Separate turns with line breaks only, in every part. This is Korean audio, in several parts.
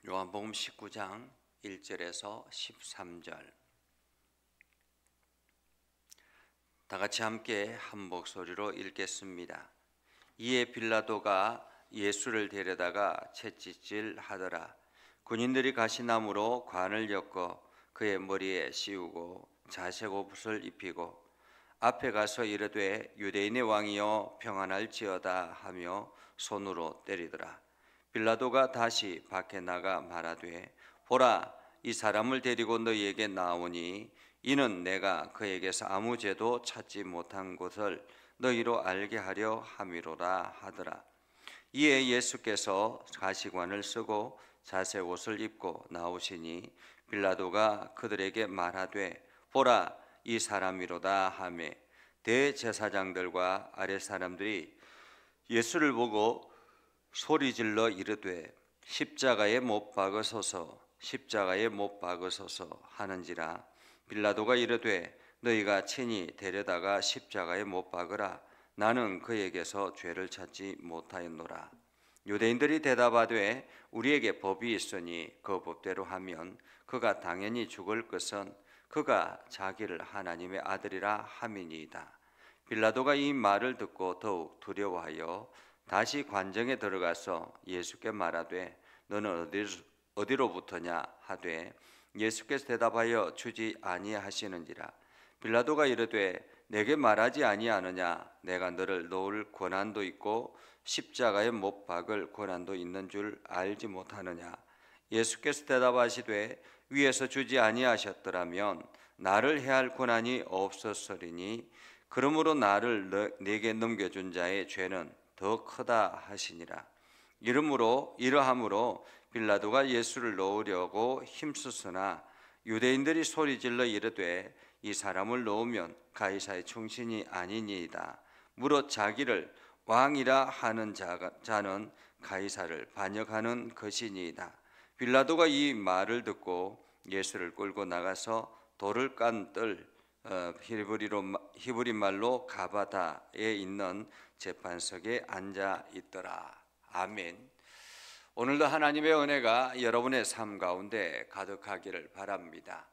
요한복음 19장 1절에서 13절 다 같이 함께 한 목소리로 읽겠습니다. 이에 빌라도가 예수를 데려다가 채찍질 하더라. 군인들이 가시나무로 관을 엮어 그의 머리에 씌우고 자색 옷을 입히고 앞에 가서 이르되 유대인의 왕이여 평안할지어다 하며 손으로 때리더라. 빌라도가 다시 밖에 나가 말하되 보라, 이 사람을 데리고 너희에게 나오니 이는 내가 그에게서 아무 죄도 찾지 못한 것을 너희로 알게 하려 함이로라 하더라. 이에 예수께서 가시관을 쓰고 자색 옷을 입고 나오시니 빌라도가 그들에게 말하되 보라, 이 사람이로다 하매 대제사장들과 아랫 사람들이 예수를 보고 소리질러 이르되 십자가에 못 박으소서, 십자가에 못 박으소서 하는지라. 빌라도가 이르되 너희가 친히 데려다가 십자가에 못 박으라. 나는 그에게서 죄를 찾지 못하였노라. 유대인들이 대답하되 우리에게 법이 있으니 그 법대로 하면 그가 당연히 죽을 것은 그가 자기를 하나님의 아들이라 함이니이다. 빌라도가 이 말을 듣고 더욱 두려워하여 다시 관정에 들어가서 예수께 말하되 너는 어디로부터냐 하되 예수께서 대답하여 주지 아니하시는지라. 빌라도가 이르되 내게 말하지 아니하느냐? 내가 너를 놓을 권한도 있고 십자가에 못 박을 권한도 있는 줄 알지 못하느냐? 예수께서 대답하시되 위에서 주지 아니하셨더라면 나를 해할 권한이 없었으리니 그러므로 나를 내게 넘겨준 자의 죄는 더 크다 하시니라. 이러함으로 빌라도가 예수를 놓으려고 힘쓰으나 유대인들이 소리질러 이르되 이 사람을 놓으면 가이사의 충신이 아니니이다. 무릇 자기를 왕이라 하는 자는 가이사를 반역하는 것이니이다. 빌라도가 이 말을 듣고 예수를 끌고 나가서 돌을 깐 뜰 히브리 말로 가바다에 있는 재판석에 앉아 있더라. 아멘. 오늘도 하나님의 은혜가 여러분의 삶 가운데 가득하기를 바랍니다.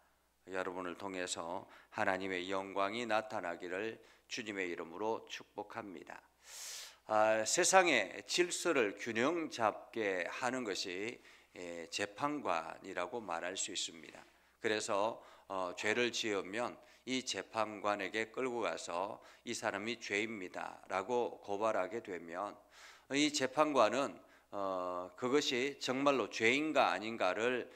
여러분을 통해서 하나님의 영광이 나타나기를 주님의 이름으로 축복합니다. 세상의 질서를 균형 잡게 하는 것이 재판관이라고 말할 수 있습니다. 그래서 죄를 지으면 이 재판관에게 끌고 가서 이 사람이 죄입니다 라고 고발하게 되면 이 재판관은 그것이 정말로 죄인가 아닌가를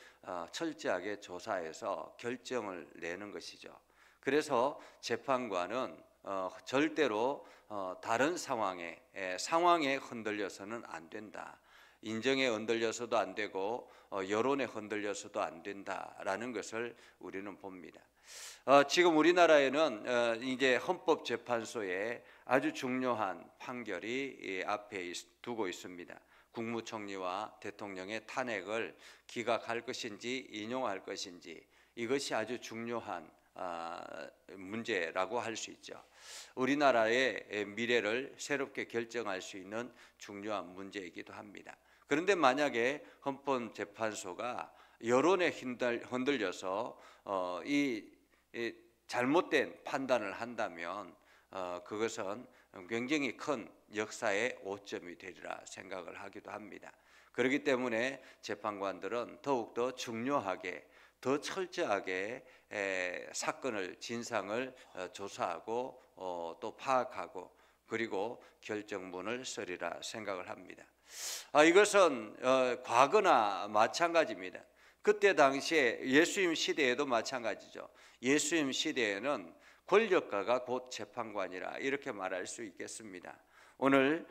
철저하게 조사해서 결정을 내는 것이죠. 그래서 재판관은 절대로 다른 상황에 흔들려서는 안 된다. 인정에 흔들려서도 안 되고 여론에 흔들려서도 안 된다라는 것을 우리는 봅니다. 지금 우리나라에는 이제 헌법재판소에 아주 중요한 판결이 앞에 두고 있습니다. 국무총리와 대통령의 탄핵을 기각할 것인지 인용할 것인지 이것이 아주 중요한 문제라고 할 수 있죠. 우리나라의 미래를 새롭게 결정할 수 있는 중요한 문제이기도 합니다. 그런데 만약에 헌법재판소가 여론에 흔들려서 이 잘못된 판단을 한다면 그것은 굉장히 큰 역사의 오점이 되리라 생각을 하기도 합니다. 그렇기 때문에 재판관들은 더욱더 중요하게 더 철저하게 사건을 진상을 조사하고 또 파악하고 그리고 결정문을 쓰리라 생각을 합니다. 이것은 과거나 마찬가지입니다. 그때 당시에 예수님 시대에도 마찬가지죠. 예수님 시대에는 권력가가 곧 재판관이라 이렇게 말할 수 있겠습니다. 오늘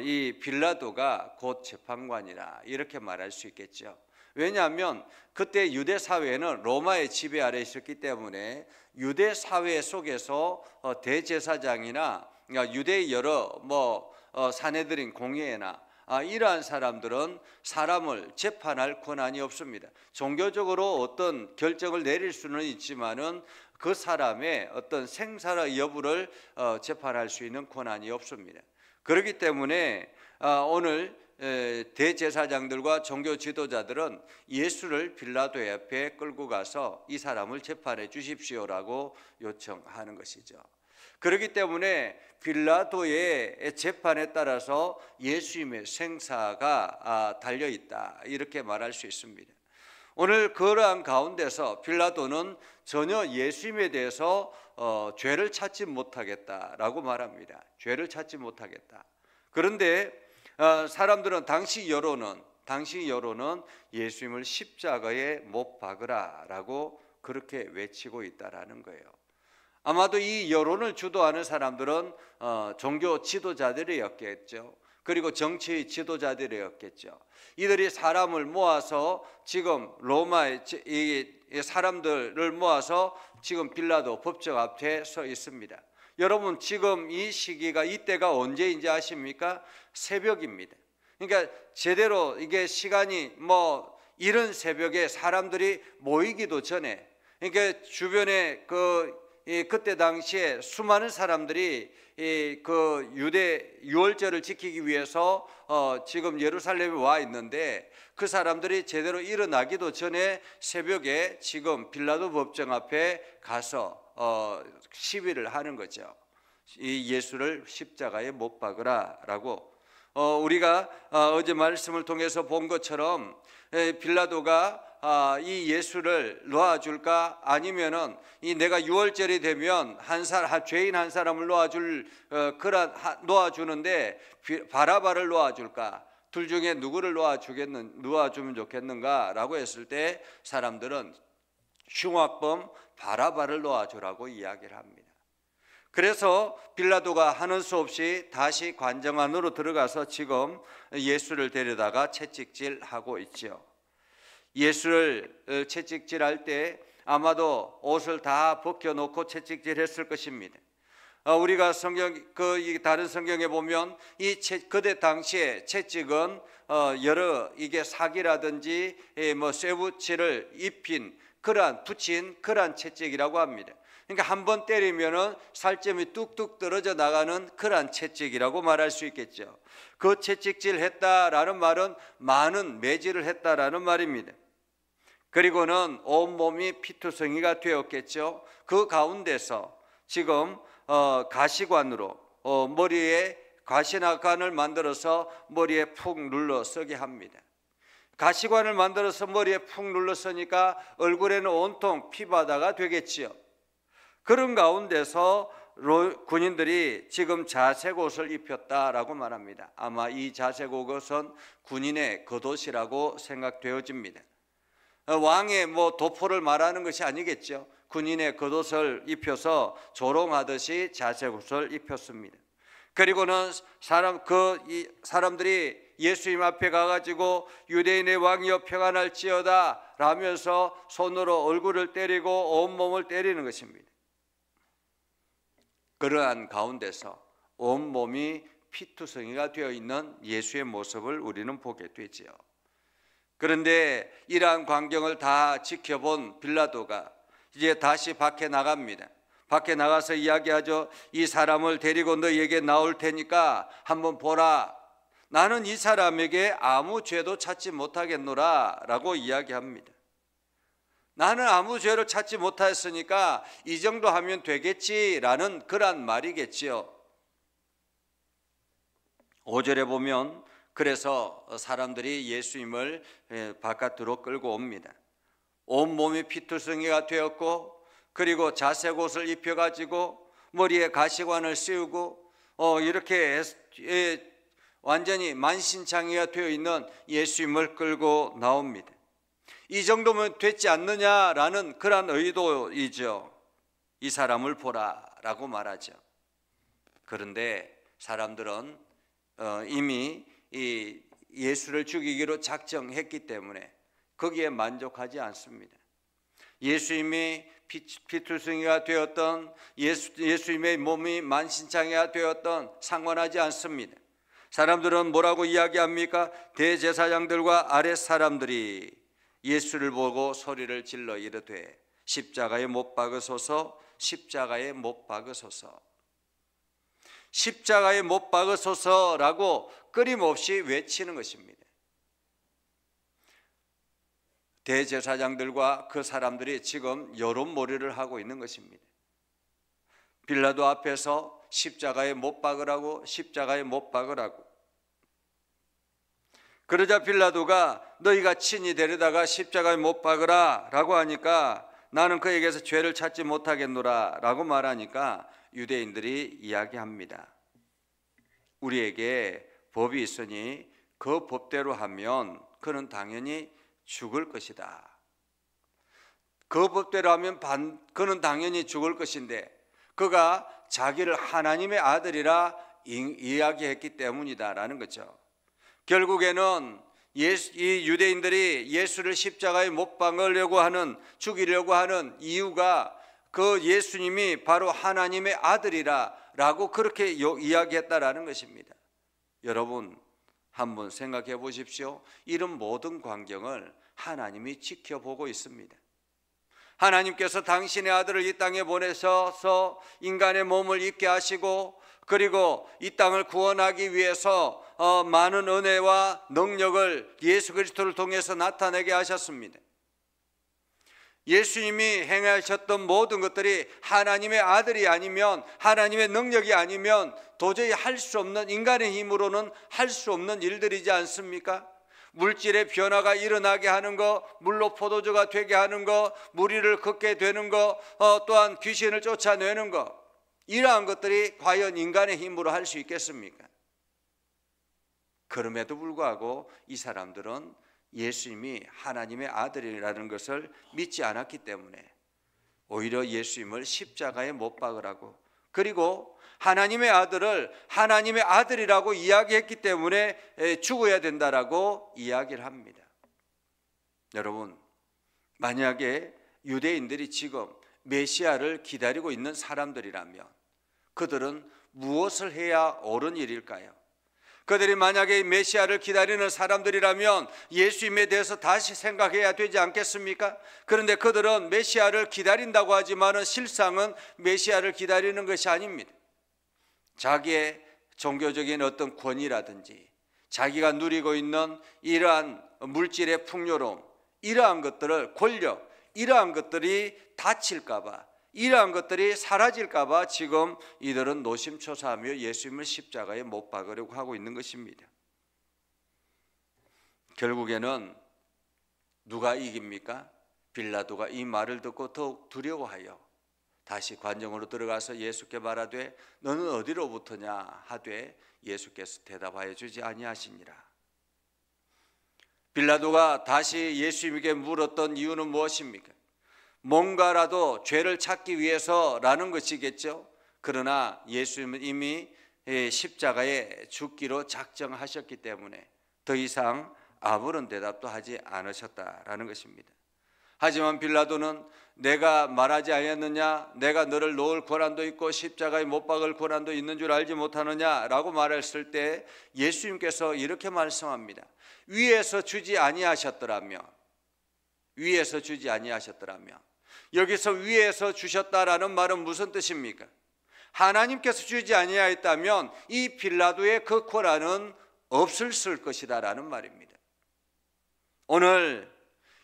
이 빌라도가 곧 재판관이라 이렇게 말할 수 있겠죠. 왜냐하면 그때 유대 사회는 로마의 지배 아래 있었기 때문에 유대 사회 속에서 대제사장이나 유대의 여러 사내들인 공회나 이러한 사람들은 사람을 재판할 권한이 없습니다. 종교적으로 어떤 결정을 내릴 수는 있지만은 그 사람의 어떤 생사의 여부를 재판할 수 있는 권한이 없습니다. 그렇기 때문에 오늘 대제사장들과 종교 지도자들은 예수를 빌라도 옆에 끌고 가서 이 사람을 재판해 주십시오라고 요청하는 것이죠. 그렇기 때문에 빌라도의 재판에 따라서 예수님의 생사가 달려있다, 이렇게 말할 수 있습니다. 오늘 그러한 가운데서 빌라도는 전혀 예수님에 대해서 죄를 찾지 못하겠다라고 말합니다. 죄를 찾지 못하겠다. 그런데 사람들은 당시 여론은 예수님을 십자가에 못 박으라라고 그렇게 외치고 있다라는 거예요. 아마도 이 여론을 주도하는 사람들은 종교 지도자들이었겠죠. 그리고 정치 지도자들이었겠죠. 이들이 사람을 모아서 지금 로마의 사람들을 모아서 지금 빌라도 법정 앞에 서 있습니다. 여러분, 지금 이 시기가, 이때가 언제인지 아십니까? 새벽입니다. 그러니까 제대로 이게 시간이 이른 새벽에 사람들이 모이기도 전에, 그러니까 주변에 그때 당시에 수많은 사람들이 그 유대 유월절을 지키기 위해서 지금 예루살렘에 와 있는데, 그 사람들이 제대로 일어나기도 전에 새벽에 지금 빌라도 법정 앞에 가서 시위를 하는 거죠. 이 예수를 십자가에 못 박으라라고. 우리가 어제 말씀을 통해서 본 것처럼 빌라도가 이 예수를 놓아줄까, 아니면은 이 내가 유월절이 되면 죄인 한 사람을 놓아주는데 바라바를 놓아줄까, 둘 중에 누구를 놓아주면 좋겠는가라고 했을 때 사람들은 흉악범 바라바를 놓아주라고 이야기를 합니다. 그래서 빌라도가 하는 수 없이 다시 관정 안으로 들어가서 지금 예수를 데려다가 채찍질하고 있죠. 예수를 채찍질할 때 아마도 옷을 다 벗겨놓고 채찍질했을 것입니다. 우리가 다른 성경에 보면 그때 당시에 채찍은 이게 사기라든지 쇠붙이를 붙인 그러한 채찍이라고 합니다. 그러니까 한 번 때리면은 살점이 뚝뚝 떨어져 나가는 그러한 채찍이라고 말할 수 있겠죠. 그 채찍질 했다라는 말은 많은 매질을 했다라는 말입니다. 그리고는 온몸이 피투성이가 되었겠죠. 그 가운데서 지금 가시관으로 머리에 가시나관을 만들어서 머리에 푹 눌러 쓰게 합니다. 가시관을 만들어서 머리에 푹 눌러 쓰니까 얼굴에는 온통 피바다가 되겠지요. 그런 가운데서 군인들이 지금 자색 옷을 입혔다라고 말합니다. 아마 이 자색 옷은 군인의 겉옷이라고 생각되어집니다. 왕의 도포를 말하는 것이 아니겠죠. 군인의 겉옷을 입혀서 조롱하듯이 자색 옷을 입혔습니다. 그리고는 사람들이 예수님 앞에 가가지고 유대인의 왕이여 평안할지어다 라면서 손으로 얼굴을 때리고 온몸을 때리는 것입니다. 그러한 가운데서 온몸이 피투성이가 되어 있는 예수의 모습을 우리는 보게 되지요. 그런데 이러한 광경을 다 지켜본 빌라도가 이제 다시 밖에 나갑니다. 밖에 나가서 이야기하죠. 이 사람을 데리고 너에게 나올 테니까 한번 보라. 나는 이 사람에게 아무 죄도 찾지 못하겠노라 라고 이야기합니다. 나는 아무 죄를 찾지 못하였으니까 이 정도 하면 되겠지라는 그런 말이겠지요. 5절에 보면 그래서 사람들이 예수님을 바깥으로 끌고 옵니다. 온몸이 피투성이가 되었고, 그리고 자색 옷을 입혀가지고 머리에 가시관을 씌우고 이렇게 완전히 만신창이가 되어 있는 예수님을 끌고 나옵니다. 이 정도면 됐지 않느냐라는 그런 의도이죠. 이 사람을 보라라고 말하죠. 그런데 사람들은 이미 이 예수를 죽이기로 작정했기 때문에 거기에 만족하지 않습니다. 예수님이 피투성이가 되었던 예수님의 몸이 만신창이가 되었던 상관하지 않습니다. 사람들은 뭐라고 이야기합니까? 대제사장들과 아랫 사람들이 예수를 보고 소리를 질러 이르되 십자가에 못 박으소서, 십자가에 못 박으소서. 십자가에 못 박으소서라고 끊임없이 외치는 것입니다. 대제사장들과 그 사람들이 지금 여론몰이를 하고 있는 것입니다. 빌라도 앞에서 십자가에 못 박으라고, 십자가에 못 박으라고. 그러자 빌라도가 너희가 친히 데려다가 십자가에 못 박으라 라고 하니까 나는 그에게서 죄를 찾지 못하겠노라 라고 말하니까 유대인들이 이야기합니다. 우리에게 법이 있으니 그 법대로 하면 그는 당연히 죽을 것이다. 그 법대로 하면 그는 당연히 죽을 것인데 그가 자기를 하나님의 아들이라 이야기했기 때문이다라는 거죠. 결국에는 이 유대인들이 예수를 십자가에 못 박으려고 하는, 죽이려고 하는 이유가 그 예수님이 바로 하나님의 아들이라고 그렇게 이야기했다라는 것입니다. 여러분 한번 생각해 보십시오. 이런 모든 광경을 하나님이 지켜보고 있습니다. 하나님께서 당신의 아들을 이 땅에 보내셔서 인간의 몸을 입게 하시고 그리고 이 땅을 구원하기 위해서 많은 은혜와 능력을 예수 그리스도를 통해서 나타내게 하셨습니다. 예수님이 행하셨던 모든 것들이 하나님의 아들이 아니면, 하나님의 능력이 아니면 도저히 할 수 없는, 인간의 힘으로는 할 수 없는 일들이지 않습니까? 물질의 변화가 일어나게 하는 것, 물로 포도주가 되게 하는 것, 무리를 걷게 되는 것, 또한 귀신을 쫓아내는 것, 이러한 것들이 과연 인간의 힘으로 할 수 있겠습니까? 그럼에도 불구하고 이 사람들은 예수님이 하나님의 아들이라는 것을 믿지 않았기 때문에 오히려 예수님을 십자가에 못 박으라고, 그리고 하나님의 아들을 하나님의 아들이라고 이야기했기 때문에 죽어야 된다라고 이야기를 합니다. 여러분, 만약에 유대인들이 지금 메시아를 기다리고 있는 사람들이라면 그들은 무엇을 해야 옳은 일일까요? 그들이 만약에 메시아를 기다리는 사람들이라면 예수님에 대해서 다시 생각해야 되지 않겠습니까? 그런데 그들은 메시아를 기다린다고 하지만 실상은 메시아를 기다리는 것이 아닙니다. 자기의 종교적인 어떤 권위라든지 자기가 누리고 있는 이러한 물질의 풍요로움, 이러한 것들을, 권력, 이러한 것들이 다칠까 봐, 이러한 것들이 사라질까 봐 지금 이들은 노심초사하며 예수님을 십자가에 못 박으려고 하고 있는 것입니다. 결국에는 누가 이깁니까? 빌라도가 이 말을 듣고 더욱 두려워하여 다시 관정으로 들어가서 예수께 말하되 너는 어디로부터냐 하되 예수께서 대답하여 주지 아니하시니라. 빌라도가 다시 예수님에게 물었던 이유는 무엇입니까? 뭔가라도 죄를 찾기 위해서라는 것이겠죠. 그러나 예수님은 이미 십자가에 죽기로 작정하셨기 때문에 더 이상 아무런 대답도 하지 않으셨다라는 것입니다. 하지만 빌라도는 내가 말하지 아니했느냐, 내가 너를 놓을 권한도 있고 십자가에 못 박을 권한도 있는 줄 알지 못하느냐라고 말했을 때 예수님께서 이렇게 말씀합니다. 위에서 주지 아니하셨더라면, 위에서 주지 아니하셨더라면, 여기서 위에서 주셨다라는 말은 무슨 뜻입니까? 하나님께서 주지 아니하였다면 이 빌라도의 그 권한은 없었을 것이다라는 말입니다. 오늘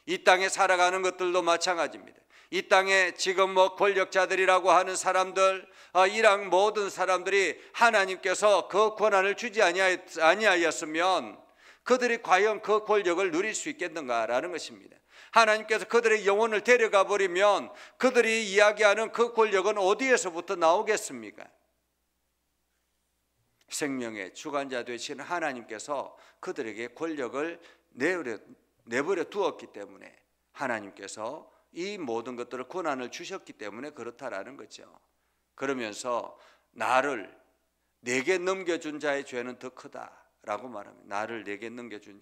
이 땅에 살아가는 것들도 마찬가지입니다. 이 땅에 지금 권력자들이라고 하는 사람들, 이랑 모든 사람들이 하나님께서 그 권한을 주지 아니하였으면 그들이 과연 그 권력을 누릴 수 있겠는가라는 것입니다. 하나님께서 그들의 영혼을 데려가 버리면 그들이 이야기하는 그 권력은 어디에서부터 나오겠습니까? 생명의 주관자 되시는 하나님께서 그들에게 권력을 내버려 두었기 때문에 하나님께서 이 모든 것들을 권한을 주셨기 때문에 그렇다라는 거죠. 그러면서 나를 내게 넘겨준 자의 죄는 더 크다라고 말합니다. 나를 내게 넘겨준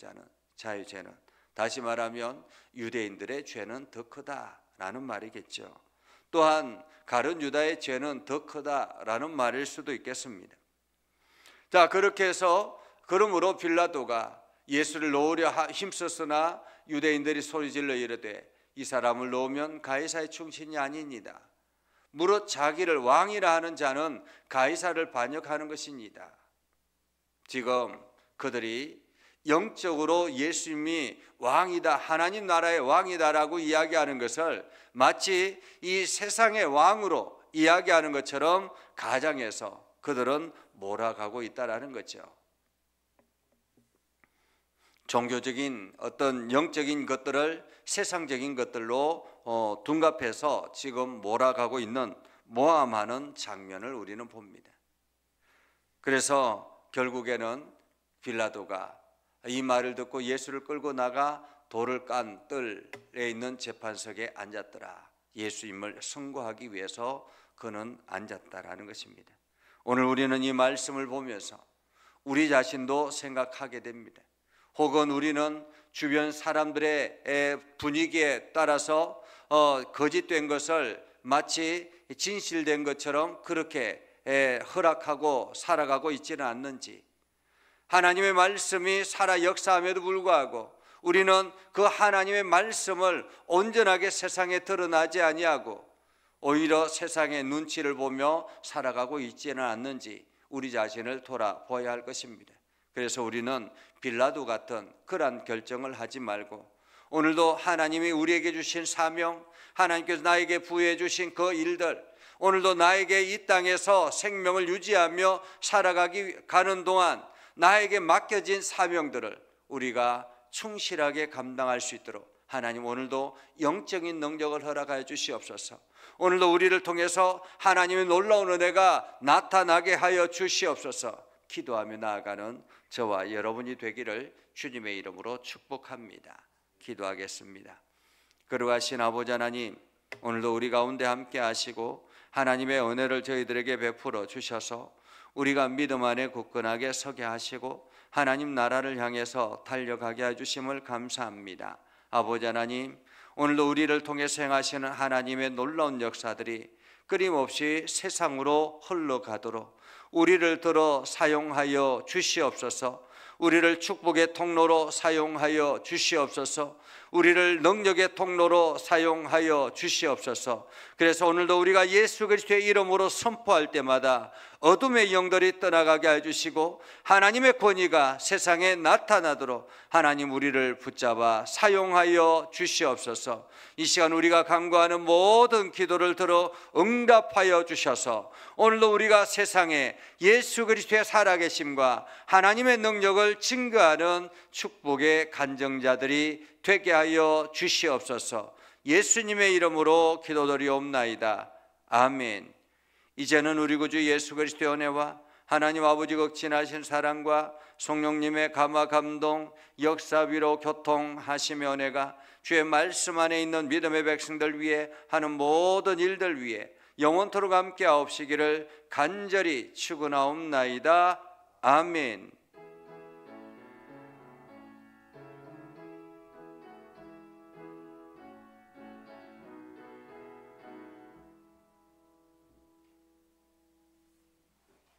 자의 죄는, 다시 말하면 유대인들의 죄는 더 크다라는 말이겠죠. 또한 가룟 유다의 죄는 더 크다라는 말일 수도 있겠습니다. 자, 그렇게 해서 그러므로 빌라도가 예수를 놓으려 힘썼으나 유대인들이 소리질러 이르되 이 사람을 놓으면 가이사의 충신이 아니니이다. 무릇 자기를 왕이라 하는 자는 가이사를 반역하는 것이니이다. 지금 그들이 영적으로 예수님이 왕이다, 하나님 나라의 왕이다라고 이야기하는 것을 마치 이 세상의 왕으로 이야기하는 것처럼 가장해서 그들은 몰아가고 있다라는 거죠. 종교적인 어떤 영적인 것들을 세상적인 것들로 둔갑해서 지금 몰아가고 있는 모함하는 장면을 우리는 봅니다. 그래서 결국에는 빌라도가 이 말을 듣고 예수를 끌고 나가 돌을 깐 뜰에 있는 재판석에 앉았더라. 예수님을 선고하기 위해서 그는 앉았다라는 것입니다. 오늘 우리는 이 말씀을 보면서 우리 자신도 생각하게 됩니다. 혹은 우리는 주변 사람들의 분위기에 따라서 거짓된 것을 마치 진실된 것처럼 그렇게 허락하고 살아가고 있지는 않는지, 하나님의 말씀이 살아 역사함에도 불구하고 우리는 그 하나님의 말씀을 온전하게 세상에 드러나지 아니하고 오히려 세상의 눈치를 보며 살아가고 있지는 않는지 우리 자신을 돌아보아야 할 것입니다. 그래서 우리는 빌라도 같은 그러한 결정을 하지 말고 오늘도 하나님이 우리에게 주신 사명, 하나님께서 나에게 부여해 주신 그 일들, 오늘도 나에게 이 땅에서 생명을 유지하며 가는 동안 나에게 맡겨진 사명들을 우리가 충실하게 감당할 수 있도록 하나님 오늘도 영적인 능력을 허락하여 주시옵소서. 오늘도 우리를 통해서 하나님의 놀라운 은혜가 나타나게 하여 주시옵소서. 기도하며 나아가는 저와 여러분이 되기를 주님의 이름으로 축복합니다. 기도하겠습니다. 거룩하신 아버지 하나님, 오늘도 우리 가운데 함께 하시고 하나님의 은혜를 저희들에게 베풀어 주셔서 우리가 믿음 안에 굳건하게 서게 하시고 하나님 나라를 향해서 달려가게 해주심을 감사합니다. 아버지 하나님, 오늘도 우리를 통해서 행하시는 하나님의 놀라운 역사들이 끊임없이 세상으로 흘러가도록 우리를 들어 사용하여 주시옵소서. 우리를 축복의 통로로 사용하여 주시옵소서. 우리를 능력의 통로로 사용하여 주시옵소서. 그래서 오늘도 우리가 예수 그리스도의 이름으로 선포할 때마다 어둠의 영들이 떠나가게 해주시고 하나님의 권위가 세상에 나타나도록 하나님 우리를 붙잡아 사용하여 주시옵소서. 이 시간 우리가 간구하는 모든 기도를 들어 응답하여 주셔서 오늘도 우리가 세상에 예수 그리스도의 살아계심과 하나님의 능력을 증거하는 축복의 간증자들이 되게 하여 주시옵소서. 예수님의 이름으로 기도드리옵나이다. 아멘. 이제는 우리 구주 예수 그리스도의 은혜와 하나님 아버지 극진하신 사랑과 성령님의 감화 감동 역사 위로 교통하시며 은혜가 주의 말씀 안에 있는 믿음의 백성들 위해 하는 모든 일들 위해 영원토록 함께 하옵시기를 간절히 축원하옵나이다. 아멘.